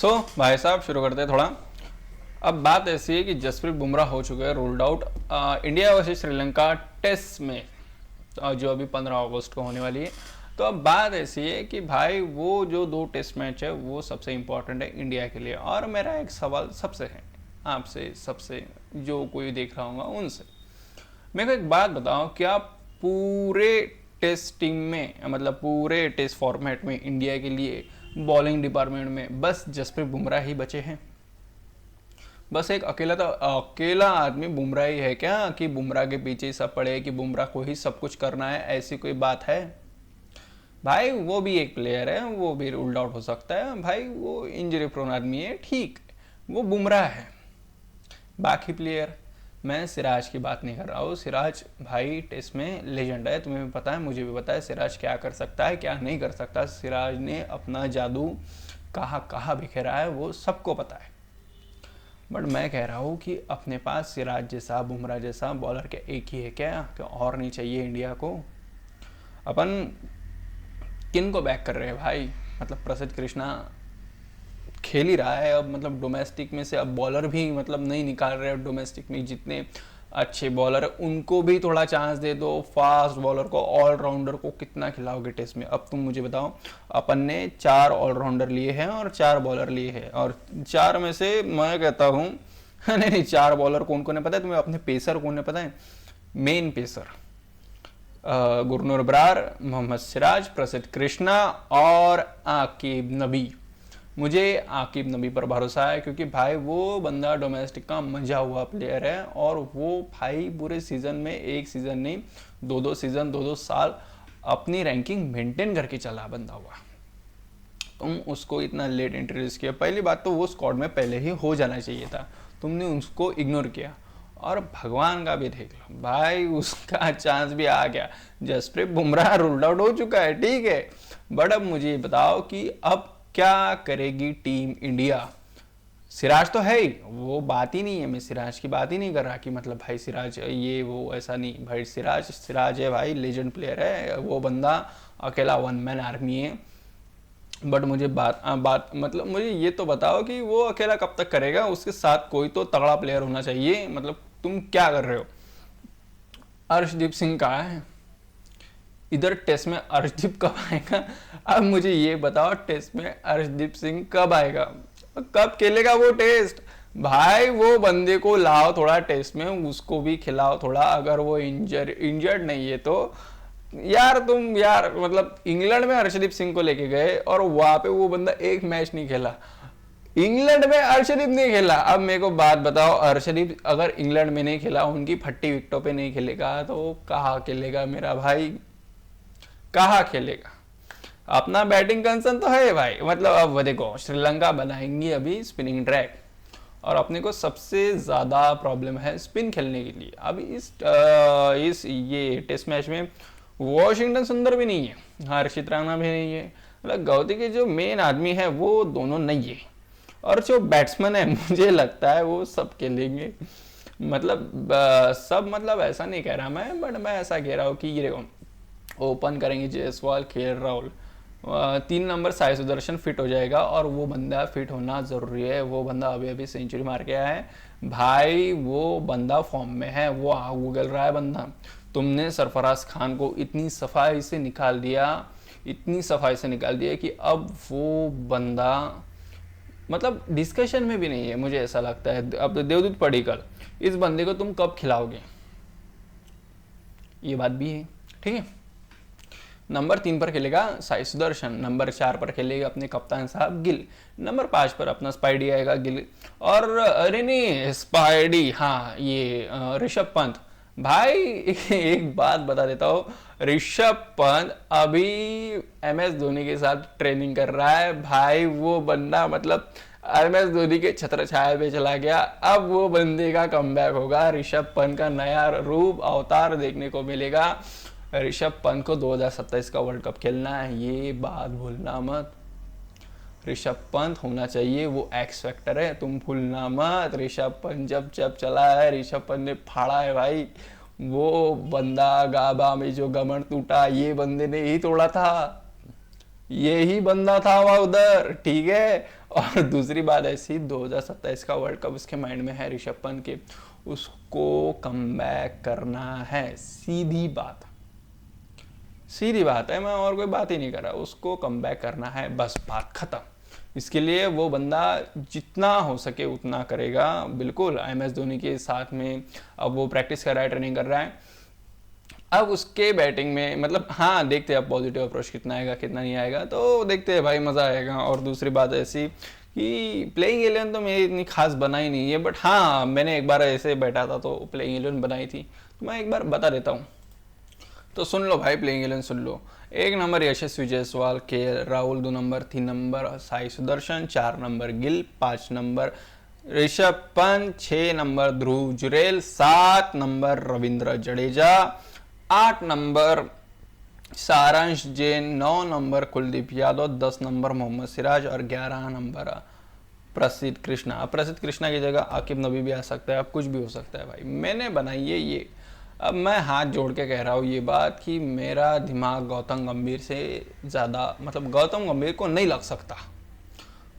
भाई साहब शुरू करते हैं थोड़ा। अब बात ऐसी है कि जसप्रीत बुमराह हो चुके हैं rolled out India versus Sri Lanka test में, जो अभी 15 अगस्त को होने वाली है। तो अब बात ऐसी है कि भाई वो जो 2 टेस्ट मैच है वो सबसे इम्पोर्टेंट है इंडिया के लिए। और मेरा एक सवाल सबसे है, आपसे सबसे जो कोई देख रहा होगा उनसे, मेरे को एक बात बताओ, क्या पूरे टेस्ट टीम में, मतलब पूरे टेस्ट फॉर्मेट में इंडिया के लिए बॉलिंग डिपार्टमेंट में बस जसप्रीत बुमराह ही बचे हैं? बस एक अकेला आदमी बुमराह ही है क्या कि बुमराह के पीछे ही सब पड़े, कि बुमराह को ही सब कुछ करना है, ऐसी कोई बात है? भाई वो भी एक प्लेयर है, वो भी रूल्ड आउट हो सकता है भाई, वो इंजरी प्रोन आदमी है, ठीक, वो बुमराह है। बाकी प्लेयर, मैं सिराज की बात नहीं कर रहा हूँ। सिराज भाई टेस्ट में लेजेंड है, तुम्हें भी पता है, मुझे भी पता है सिराज क्या कर सकता है क्या नहीं कर सकता। सिराज ने अपना जादू कहाँ कहाँ बिखेरा है वो सबको पता है। बट मैं कह रहा हूँ कि अपने पास सिराज जैसा बुमराह जैसा बॉलर क्या एक ही है क्या और नहीं चाहिए इंडिया को? अपन किन को बैक कर रहे हैं भाई? मतलब प्रसिद्ध कृष्णा खेल ही रहा है अब, मतलब डोमेस्टिक में से अब बॉलर भी मतलब नहीं निकाल रहे। डोमेस्टिक में जितने अच्छे बॉलर है उनको भी थोड़ा चांस दे दो। फास्ट बॉलर को, ऑलराउंडर को कितना खिलाओगे टेस्ट में? अब तुम मुझे बताओ, अपन ने 4 ऑलराउंडर लिए हैं और 4 बॉलर लिए हैं, और 4 में से मैं कहता हूँ नहीं 4 बॉलर कौन कौन है पता है तुम्हें? अपने पेसर कौन है पता है? मेन पेसर गुरनूर बरार, मोहम्मद सिराज, प्रसिद्ध कृष्णा और आकिब नबी। मुझे आकिब नबी पर भरोसा है क्योंकि भाई वो बंदा डोमेस्टिक का मंझा हुआ प्लेयर है, और वो भाई पूरे सीजन में, एक सीजन नहीं 2-2 सीजन 2-2 साल अपनी रैंकिंग मेंटेन करके चला बंदा हुआ। तुम उसको इतना लेट इंट्रोड्यूस किया, पहली बात तो वो स्क्वाड में पहले ही हो जाना चाहिए था, तुमने उसको इग्नोर किया। और भगवान का भी देख लो भाई, उसका चांस भी आ गया। जसप्रीत बुमराह रूल्ड आउट हो चुका है, ठीक है, बट अब मुझे बताओ कि अब क्या करेगी टीम इंडिया? सिराज तो है ही, वो बात ही नहीं है, मैं सिराज की बात ही नहीं कर रहा कि मतलब भाई सिराज ये वो ऐसा नहीं। भाई सिराज है भाई, लेजेंड प्लेयर है वो बंदा, अकेला 1 मैन आर्मी है। बट मुझे बात मतलब मुझे ये तो बताओ कि वो अकेला कब तक करेगा? उसके साथ कोई तो तगड़ा प्लेयर होना चाहिए। मतलब तुम क्या कर रहे हो? अर्शदीप सिंह कहाँ है? इधर टेस्ट में अर्शदीप कब आएगा? अब मुझे ये बताओ, टेस्ट में अर्शदीप सिंह कब आएगा, कब खेलेगा वो टेस्ट? भाई वो बंदे को लाओ थोड़ा टेस्ट में, उसको भी खिलाओ थोड़ा। अगर वो इंजर्ड नहीं है तो यार तुम यार मतलब इंग्लैंड में अर्शदीप सिंह को लेके गए और वहां पे वो बंदा एक मैच नहीं खेला। इंग्लैंड में अर्शदीप नहीं खेला। अब मेरे को बात बताओ, अर्शदीप अगर इंग्लैंड में नहीं खेला, उनकी फट्टी विकेटों पे नहीं खेलेगा तो कहाँ खेलेगा मेरा भाई? कहाँ खेलेगा? अपना बैटिंग कंसर्न तो है भाई। मतलब अब देखो, श्रीलंका बनाएंगी अभी स्पिनिंग ट्रैक, और अपने को सबसे ज़्यादा प्रॉब्लम है स्पिन खेलने के लिए। अब इस ये टेस्ट मैच में वॉशिंगटन सुंदर भी नहीं है, हर्षित राणा भी नहीं है, मतलब गौती के जो मेन आदमी है वो दोनों नहीं है, और जो बैट्समैन है मुझे लगता है वो सब खेलेंगे। मतलब सब, मतलब ऐसा नहीं कह रहा मैं, बट मैं ऐसा कह रहा हूँ कि ये देखो, ओपन करेंगे Jaiswal, KL Rahul, 3 number Sai Sudarshan fit हो जाएगा, और वो बंदा फिट होना ज़रूरी है। वो बंदा अभी अभी सेंचुरी मार के आया है भाई, वो बंदा फॉर्म में है, वो आग उगल रहा है बंदा। तुमने सरफराज खान को इतनी सफाई से निकाल दिया, इतनी सफाई से निकाल दिया कि अब वो बंदा मतलब डिस्कशन में भी नहीं है, मुझे ऐसा लगता है। अब देवदूत पडिक्कल, इस बंदे को तुम कब खिलाओगे? ये बात भी है, ठीक है। नंबर 3 पर खेलेगा साई सुदर्शन, नंबर 4 पर खेलेगा अपने कप्तान साहब गिल, नंबर 5 पर अपना स्पाइडी आएगा गिल, और अरे नहीं स्पाइडी, हाँ ये ऋषभ पंत। भाई एक बात बता देता हूँ, ऋषभ पंत अभी MS धोनी के साथ ट्रेनिंग कर रहा है भाई। वो बंदा मतलब MS धोनी के छत्र छाया पे चला गया। अब वो बंदे का कमबैक होगा, ऋषभ पंत का नया रूप अवतार देखने को मिलेगा। ऋषभ पंत को 2027 का वर्ल्ड कप खेलना है, ये बात भूलना मत। ऋषभ पंत होना चाहिए, वो एक्स फैक्टर है, तुम भूलना मत। ऋषभ पंत जब चला है, ऋषभ पंत ने फाड़ा है भाई। वो बंदा गाबा में जो गमन टूटा, ये बंदे ने ही तोड़ा था, यही बंदा था वह उधर, ठीक है। और दूसरी बात ऐसी, 2027 का वर्ल्ड कप उसके माइंड में है ऋषभ पंत के, उसको कमबैक करना है। सीधी बात है, मैं और कोई बात ही नहीं कर रहा, उसको कमबैक करना है, बस बात खत्म। इसके लिए वो बंदा जितना हो सके उतना करेगा। बिल्कुल MS धोनी के साथ में अब वो प्रैक्टिस कर रहा है, ट्रेनिंग कर रहा है। अब उसके बैटिंग में मतलब हाँ, देखते हैं अब पॉजिटिव अप्रोच कितना आएगा कितना नहीं आएगा, तो देखते हैं भाई, मज़ा आएगा। और दूसरी बात ऐसी कि प्लेइंग 11 तो मेरी इतनी खास बनाई नहीं है, बट हाँ मैंने एक बार ऐसे बैठा था तो प्लेइंग 11 बनाई थी, तो मैं एक बार बता देता हूँ। तो सुन लो भाई, प्लेइंग 11 सुन लो। 1 number Yashasvi Jaiswal, KL Rahul 2 number, 3 number Sai Sudharsan, 4 number Gill, 5 number Rishabh Pant, 6 number Dhruv Jurel, 7 number Ravindra Jadeja, 8 number Saransh Jain, 9 number Kuldeep Yadav, 10 number Mohammed Siraj और 11 नंबर प्रसिद्ध कृष्णा। अब प्रसिद्ध कृष्णा की जगह आकिब नबी भी आ सकता है, अब कुछ भी हो सकता है भाई, मैंने बनाई है ये। अब मैं हाथ जोड़ के कह रहा हूँ ये बात कि मेरा दिमाग गौतम गंभीर से ज़्यादा, मतलब गौतम गंभीर को नहीं लग सकता।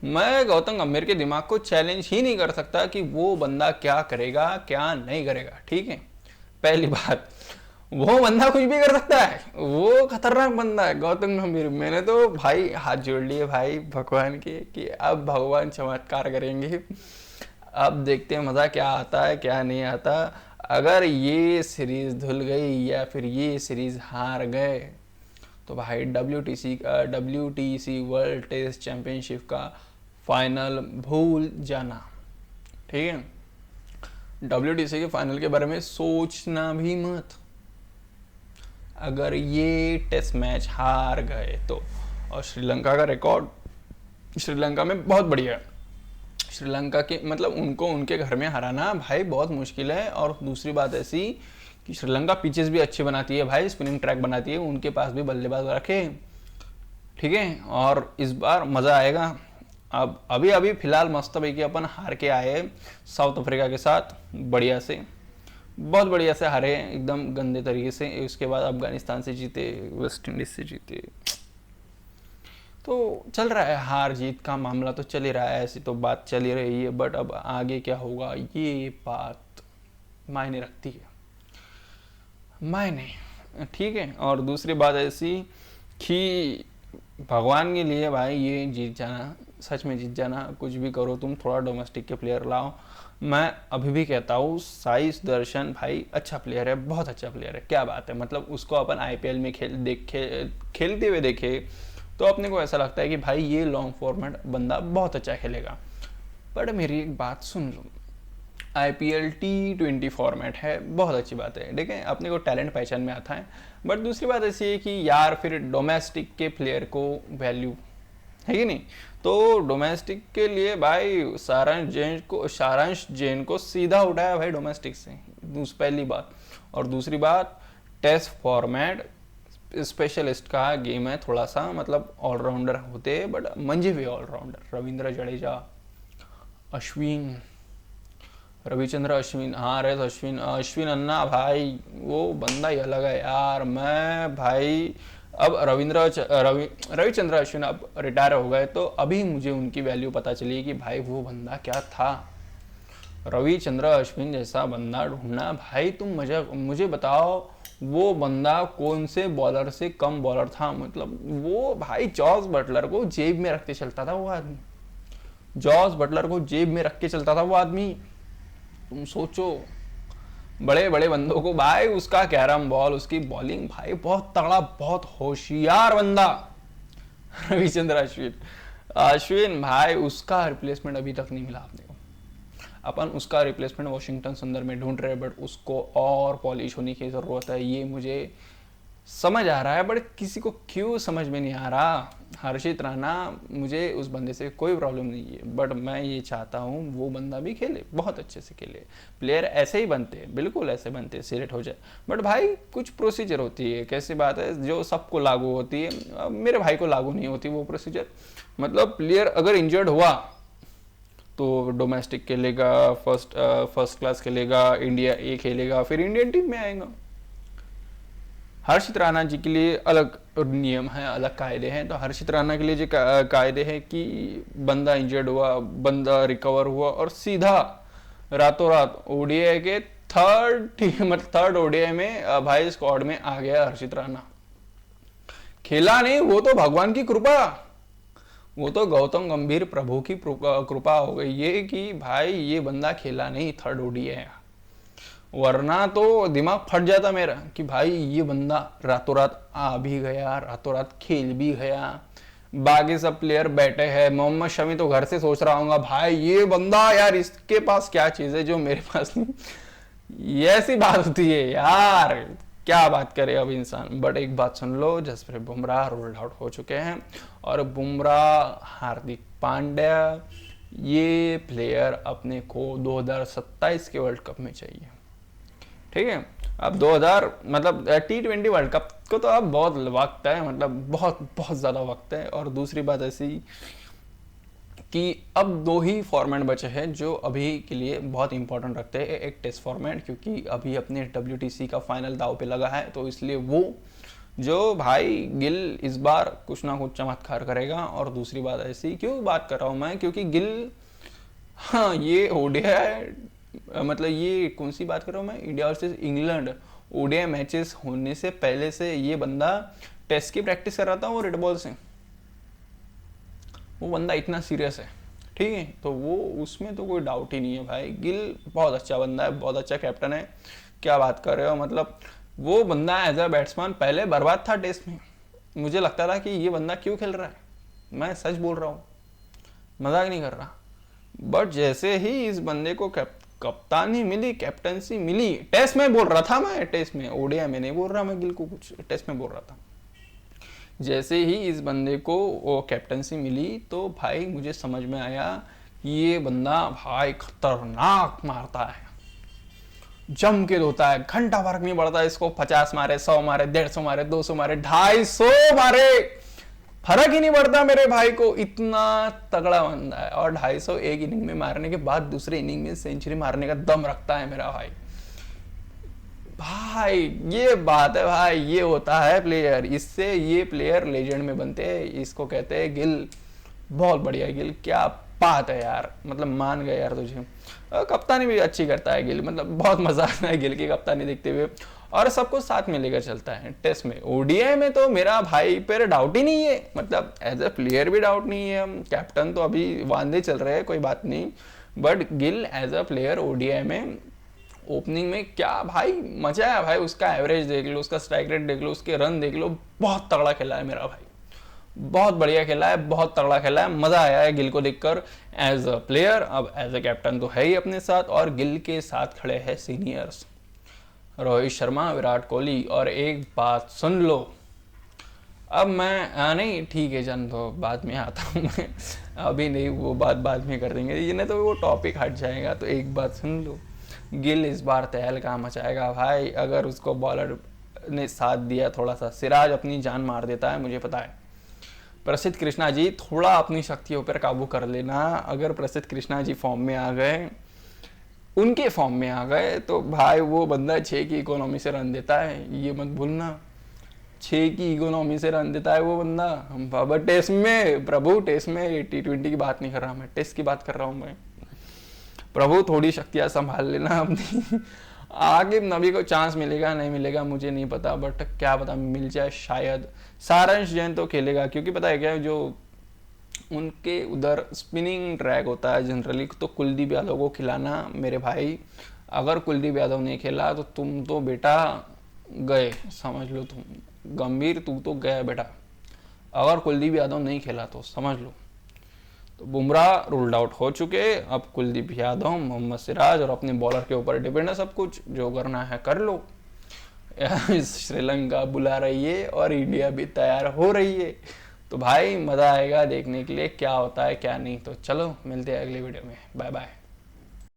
मैं गौतम गंभीर के दिमाग को चैलेंज ही नहीं कर सकता कि वो बंदा क्या करेगा क्या नहीं करेगा, ठीक है। पहली बात, वो बंदा कुछ भी कर सकता है, वो खतरनाक बंदा है गौतम गंभीर। मैंने तो भाई हाथ जोड़ लिए भाई भगवान के कि अब भगवान चमत्कार करेंगे, अब देखते हैं मज़ा क्या आता है क्या नहीं आता। अगर ये सीरीज़ धुल गई या फिर ये सीरीज़ हार गए तो भाई WTC वर्ल्ड टेस्ट चैंपियनशिप का फाइनल भूल जाना, ठीक है। WTC के फाइनल के बारे में सोचना भी मत अगर ये टेस्ट मैच हार गए तो। और श्रीलंका का रिकॉर्ड श्रीलंका में बहुत बढ़िया है। श्रीलंका के मतलब उनको उनके घर में हराना भाई बहुत मुश्किल है। और दूसरी बात ऐसी कि श्रीलंका पिचेस भी अच्छी बनाती है भाई, स्पिनिंग ट्रैक बनाती है, उनके पास भी बल्लेबाज रखे, ठीक है। और इस बार मज़ा आएगा। अब अभी फिलहाल मस्त भाई कि अपन हार के आए साउथ अफ्रीका के साथ, बढ़िया से, बहुत बढ़िया से हारे एकदम गंदे तरीके से। उसके बाद अफगानिस्तान से जीते, वेस्ट इंडीज से जीते, तो चल रहा है, हार जीत का मामला तो चल ही रहा है, ऐसी तो बात चल ही रही है। बट अब आगे क्या होगा ये बात मायने रखती है, मायने, ठीक है। और दूसरी बात ऐसी कि भगवान के लिए भाई ये जीत जाना, सच में जीत जाना, कुछ भी करो तुम, थोड़ा डोमेस्टिक के प्लेयर लाओ। मैं अभी भी कहता हूँ साई सुदर्शन भाई अच्छा प्लेयर है, बहुत अच्छा प्लेयर है, क्या बात है। मतलब उसको अपन IPL में खेलते हुए देखे तो अपने को ऐसा लगता है कि भाई ये लॉन्ग फॉर्मेट बंदा बहुत अच्छा खेलेगा। बट मेरी एक बात सुन लो, IPL T20 फॉर्मेट है, बहुत अच्छी बात है, ठीक है, अपने को टैलेंट पहचान में आता है। बट दूसरी बात ऐसी है कि यार फिर डोमेस्टिक के प्लेयर को वैल्यू है कि नहीं। तो डोमेस्टिक के लिए भाई सारांश जैन को सीधा उठाया भाई डोमेस्टिक से, पहली बात। और दूसरी बात, टेस्ट फॉर्मेट स्पेशलिस्ट का गेम है थोड़ा सा, मतलब ऑलराउंडर होते हैं बट मंजे हुए ऑलराउंडर, रविंद्र जडेजा, अश्विन, रविचंद्र अश्विन, हाँ रहे अश्विन अन्ना भाई, वो बंदा ही अलग है यार। मैं भाई अब रविचंद्र अश्विन अब रिटायर हो गए तो अभी मुझे उनकी वैल्यू पता चली कि भाई वो बंदा क्या था। रविचंद्र अश्विन जैसा बंदा ढूंढना भाई, तुम मुझे बताओ वो बंदा कौन से बॉलर से कम बॉलर था। मतलब वो भाई जॉस बटलर को जेब में रख के चलता था वो आदमी, जॉस बटलर को जेब में रख के चलता था वो आदमी। तुम सोचो, बड़े बड़े बंदों को भाई, उसका कैरम बॉल, उसकी बॉलिंग भाई बहुत तगड़ा, बहुत होशियार बंदा रविचंद्र अश्विन भाई, उसका रिप्लेसमेंट अभी तक नहीं मिला अपने को। अपन उसका रिप्लेसमेंट वॉशिंगटन सुंदर में ढूंढ रहे हैं, बट उसको और पॉलिश होने की ज़रूरत है, ये मुझे समझ आ रहा है। बट किसी को क्यों समझ में नहीं आ रहा। हर्षित राणा, मुझे उस बंदे से कोई प्रॉब्लम नहीं है, बट मैं ये चाहता हूँ वो बंदा भी खेले, बहुत अच्छे से खेले। प्लेयर ऐसे ही बनते हैं, बिल्कुल ऐसे बनते हैं, सिलेक्ट हो जाए। बट भाई कुछ प्रोसीजर होती है, कैसी बात है, जो सबको लागू होती है, मेरे भाई को लागू नहीं होती वो प्रोसीजर। मतलब प्लेयर अगर इंजर्ड हुआ तो डोमेस्टिक खेलेगा, फर्स्ट क्लास खेलेगा, इंडिया A खेलेगा, फिर इंडियन टीम में आएगा। हर्षित राणा जी के लिए अलग नियम है, अलग कायदे हैं। तो हर्षित राणा के लिए जो कायदे है कि बंदा इंजर्ड हुआ, बंदा रिकवर हुआ और सीधा रातों रात ओडीआई के थर्ड ओडीआई में भाई स्क्वाड में आ गया हर्षित राणा। खेला नहीं, वो तो भगवान की कृपा, वो तो गौतम गंभीर प्रभु की कृपा हो गई ये कि भाई ये बंदा खेला नहीं थर्ड ओडीआई, वरना तो दिमाग फट जाता मेरा कि भाई ये बंदा रातों रात आ भी गया, रातों रात खेल भी गया। बाकी सब प्लेयर बैठे हैं, मोहम्मद शमी तो घर से सोच रहा हूँ भाई ये बंदा यार इसके पास क्या चीज है जो मेरे पास नहीं। ये ऐसी बात होती है यार, क्या बात करे अब इंसान। बट एक बात सुन लो, जसप्रीत बुमराह रोल्ड आउट हो चुके हैं और बुमराह, हार्दिक पांड्या, ये प्लेयर अपने को 2027 के वर्ल्ड कप में चाहिए। ठीक है, अब 2000 मतलब T20 वर्ल्ड कप को तो अब बहुत वक्त है, मतलब बहुत बहुत ज़्यादा वक्त है। और दूसरी बात ऐसी कि अब 2 ही फॉर्मेट बचे हैं जो अभी के लिए बहुत इंपॉर्टेंट रखते हैं। एक टेस्ट फॉर्मेट, क्योंकि अभी अपने WTC का फाइनल दाव पे लगा है, तो इसलिए वो जो भाई गिल इस बार कुछ ना कुछ चमत्कार करेगा। और दूसरी बात ऐसी क्यों बात कर रहा हूँ मैं, क्योंकि गिल, हाँ ये ओडीआई मतलब ये कौन सी बात कर रहा हूँ मैं, India versus England ODI matches होने से पहले से ये बंदा टेस्ट की प्रैक्टिस कर रहा था वो रेड बॉल से। वो बंदा इतना सीरियस है, ठीक है, तो वो उसमें तो कोई डाउट ही नहीं है भाई। गिल बहुत अच्छा बंदा है, बहुत अच्छा कैप्टन है, क्या बात कर रहे हो। मतलब वो बंदा एज अ बैट्समैन पहले बर्बाद था टेस्ट में, मुझे लगता था कि ये बंदा क्यों खेल रहा है, मैं सच बोल रहा हूँ, मजाक नहीं कर रहा। बट जैसे ही इस बंदे को कप्तानी मिली, कैप्टनसी मिली, टेस्ट में बोल रहा था मैं, टेस्ट में, ओडीआई में नहीं बोल रहा मैं गिल को कुछ, टेस्ट में बोल रहा था। जैसे ही इस बंदे को वो कैप्टनसी मिली तो भाई मुझे समझ में आया ये बंदा भाई खतरनाक मारता है, जम के धोता है, घंटा फर्क नहीं पड़ता इसको, 50 मारे, 100 मारे, 150 मारे, 200 मारे, 250 मारे, फर्क ही नहीं पड़ता मेरे भाई को, इतना तगड़ा बंदा है। और 250 एक इनिंग में मारने के बाद दूसरे इनिंग में सेंचुरी मारने का दम रखता है मेरा भाई। भाई ये बात है भाई, ये होता है प्लेयर, इससे ये प्लेयर लेजेंड में बनते हैं, इसको कहते हैं गिल। बहुत बढ़िया गिल, क्या बात है यार, मतलब मान गए यार तुझे। कप्तानी भी अच्छी करता है गिल, मतलब बहुत मजा आता है गिल की कप्तानी देखते हुए, और सबको साथ में लेकर चलता है। टेस्ट में, ओडीआई में तो मेरा भाई पर डाउट ही नहीं है, मतलब एज ए प्लेयर भी डाउट नहीं है। कैप्टन तो अभी वांदे चल रहे हैं, कोई बात नहीं, but Gill as a player ODI में ओपनिंग में क्या भाई मजा आया भाई। उसका एवरेज देख लो, उसका स्ट्राइक रेट देख लो, उसके रन देख लो, बहुत तगड़ा खेला है मेरा भाई, बहुत बढ़िया खेला है, बहुत तगड़ा खेला है, मजा आया है गिल को देखकर एज अ प्लेयर। अब एज अ कैप्टन तो है ही अपने साथ, और गिल के साथ खड़े हैं सीनियर्स रोहित शर्मा, विराट कोहली। और एक बात सुन लो, अब मैं नहीं ठीक है जान दो, बाद में आता हूँ मैं, अभी नहीं, वो बात बाद में कर देंगे, ये नहीं तो वो टॉपिक हट जाएगा। तो एक बात सुन लो, गिल इस बार तहलका मचाएगा भाई, अगर उसको बॉलर ने साथ दिया थोड़ा सा। सिराज अपनी जान मार देता है, मुझे पता है। प्रसिद्ध कृष्णा जी थोड़ा अपनी शक्तियों पर काबू कर लेना, अगर प्रसिद्ध कृष्णा जी फॉर्म में आ गए, उनके फॉर्म में आ गए, तो भाई वो बंदा 6 की इकोनॉमी से रन देता है, ये मत भूलना, 6 की इकोनॉमी से रन देता है वो बंदा। बाबा टेस्ट में प्रभु, टेस्ट में, T20 की बात नहीं कर रहा मैं, टेस्ट की बात कर रहा हूँ मैं। प्रभु थोड़ी शक्तियाँ संभाल लेना अपनी। आगे नबी को चांस मिलेगा नहीं मिलेगा मुझे नहीं पता, बट क्या पता मिल जाए शायद। सारांश जैन तो खेलेगा, क्योंकि पता है क्या, जो उनके उधर स्पिनिंग ट्रैक होता है जनरली, तो कुलदीप यादव को खिलाना मेरे भाई। अगर कुलदीप यादव नहीं खेला तो तुम तो बेटा गए, समझ लो, तुम गंभीर, तू तो गया बेटा, अगर कुलदीप यादव नहीं खेला तो समझ लो। तो बुमराह रूल्ड आउट हो चुके, अब कुलदीप यादव, मोहम्मद सिराज, और अपने बॉलर के ऊपर डिपेंड है सब कुछ, जो करना है कर लो। श्रीलंका बुला रही है और इंडिया भी तैयार हो रही है, तो भाई मज़ा आएगा देखने के लिए क्या होता है क्या नहीं। तो चलो मिलते हैं अगले वीडियो में, बाय बाय।